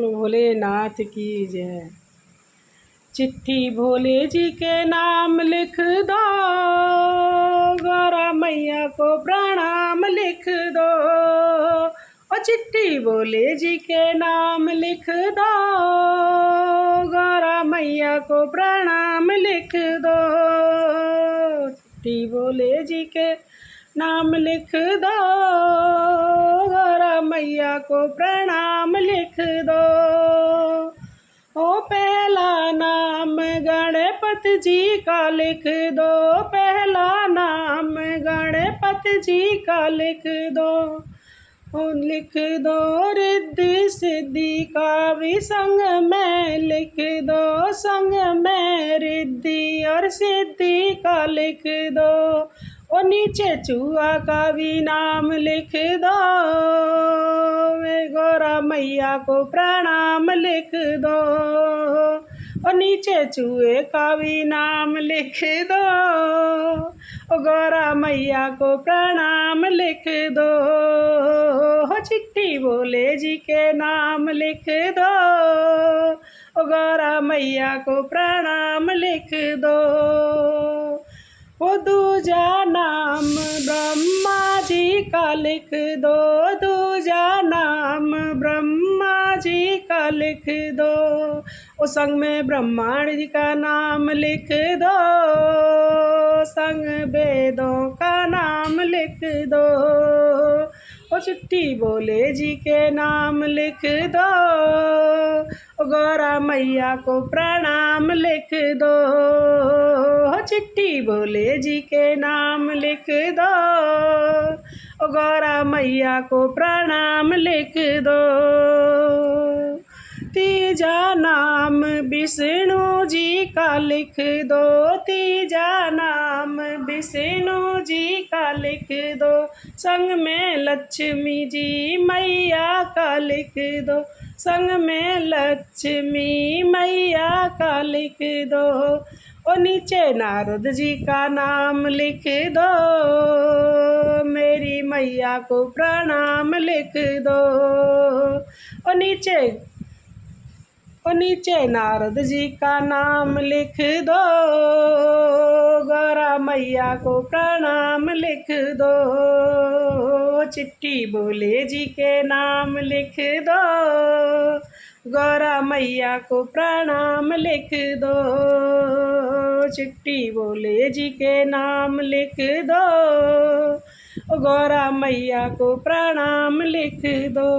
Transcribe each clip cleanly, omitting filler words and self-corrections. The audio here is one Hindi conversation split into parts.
बोलो भोलेनाथ की जय। चिट्ठी भोले जी के नाम लिख दो, गौरा मैया को प्रणाम लिख दो। ओ चिट्ठी भोले जी के नाम लिख दो, गौरा मैया को प्रणाम लिख दो। चिट्ठी भोले जी के नाम लिख दो, गौरा मैया को प्रणाम लिख दो। ओ पहला नाम गणपति जी का लिख दो, पहला नाम गणपति जी का लिख दो। ओ लिख दो रिद्धि सिद्धि का भी संग में लिख दो, संग में रिद्धि और सिद्धि का लिख दो। ओ नीचे चूहा का भी नाम लिख दो, गौरा मैया को प्रणाम लिख दो। और नीचे चूहे का भी नाम लिख दो, गौरा मैया को प्रणाम लिख दो। हो चिट्ठी भोले जी के नाम लिख दो, गौरा मैया को प्रणाम लिख दो। वो दूजा नाम ब्रह्मा जी का लिख दो, दूजा नाम ब्रह्मा जी का लिख दो। ओ संग में ब्रह्मांड जी का नाम लिख दो, संग वेदों का नाम लिख दो। ओ चिट्ठी भोले जी के नाम लिख दो, गौरा मैया को प्रणाम लिख दो। चिट्ठी भोले जी के नाम लिख दो, गौरा मैया को प्रणाम लिख दो। तीजा नाम विष्णु जी का लिख दो, तीजा नाम विष्णु जी का लिख दो। संग में लक्ष्मी जी मैया का लिख दो, संग में लक्ष्मी मैया का लिख दो। और नीचे नारद जी का नाम लिख दो, मेरी मैया को प्रणाम लिख दो। और नीचे नारद जी का नाम लिख दो, गौरा मैया को प्रणाम लिख दो। चिट्ठी भोले जी के नाम लिख दो, गौरा मैया को प्रणाम लिख दो। चिट्ठी भोले जी के नाम लिख दो, गौरा मैया को प्रणाम लिख दो।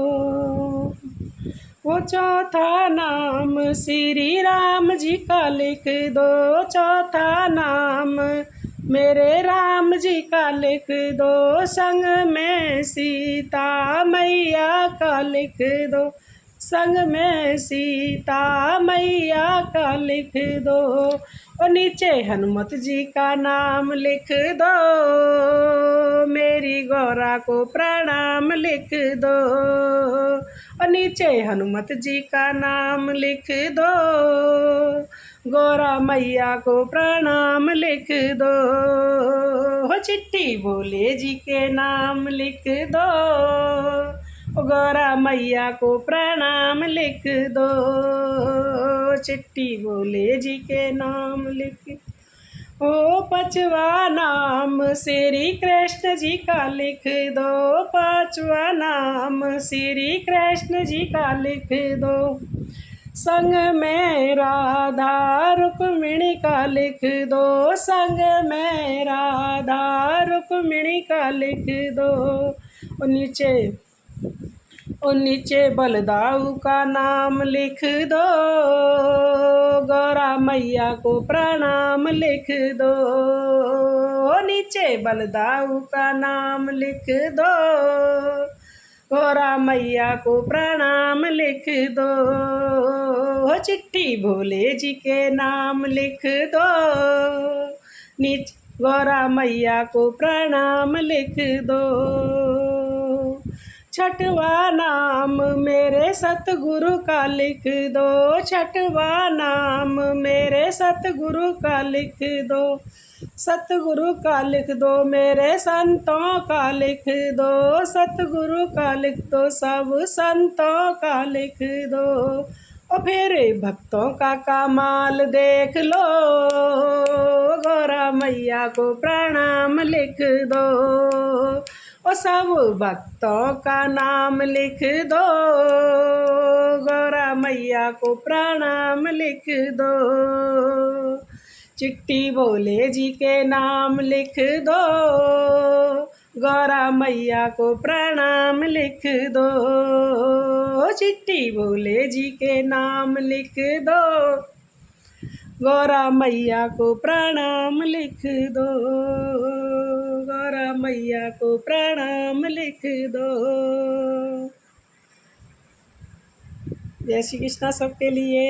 वो चौथा नाम श्री राम जी का लिख दो, चौथा नाम मेरे राम जी का लिख दो। संग में सीता मैया का लिख दो, संग में सीता मैया का लिख दो। और नीचे हनुमत जी का नाम लिख दो, मेरी गौरा को प्रणाम लिख दो। और नीचे हनुमत जी का नाम लिख दो, गौरा मैया को प्रणाम लिख दो। हो चिट्ठी भोले जी के नाम लिख दो, गौरा मैया को प्रणाम लिख दो। चिट्ठी भोले जी के नाम लिख। ओ पांचवा नाम श्री कृष्ण जी का लिख दो, पांचवा नाम श्री कृष्ण जी का लिख दो। संग में राधा रुक्मिणी का लिख दो, संग में राधा रुक्मिणी का लिख दो। और नीचे बलदाऊ का नाम लिख दो, गौरा मैया को प्रणाम लिख दो। नीचे बलदाऊ का नाम लिख दो, गौरा मैया को प्रणाम लिख दो। चिट्ठी भोले जी के नाम लिख दो, गौरा मैया को प्रणाम लिख दो। छठवा नाम मेरे सतगुरु का लिख दो, छठवा नाम मेरे सतगुरु का लिख दो, सतगुरु का लिख दो, मेरे संतों का लिख दो, सतगुरु का लिख दो, सब संतों का लिख दो। और फिर भक्तों का कमाल देख लो, गौरा मैया को प्रणाम लिख दो। और सब भक्तों का नाम लिख दो, गौरा मैया को प्रणाम लिख दो। चिट्ठी भोले जी के नाम लिख दो, गौरा मैया को प्रणाम लिख दो। चिट्ठी भोले जी के नाम लिख दो, गौरा मैया को प्रणाम लिख दो, गौरा मैया को प्रणाम लिख दो। जय श्री कृष्णा सबके लिए।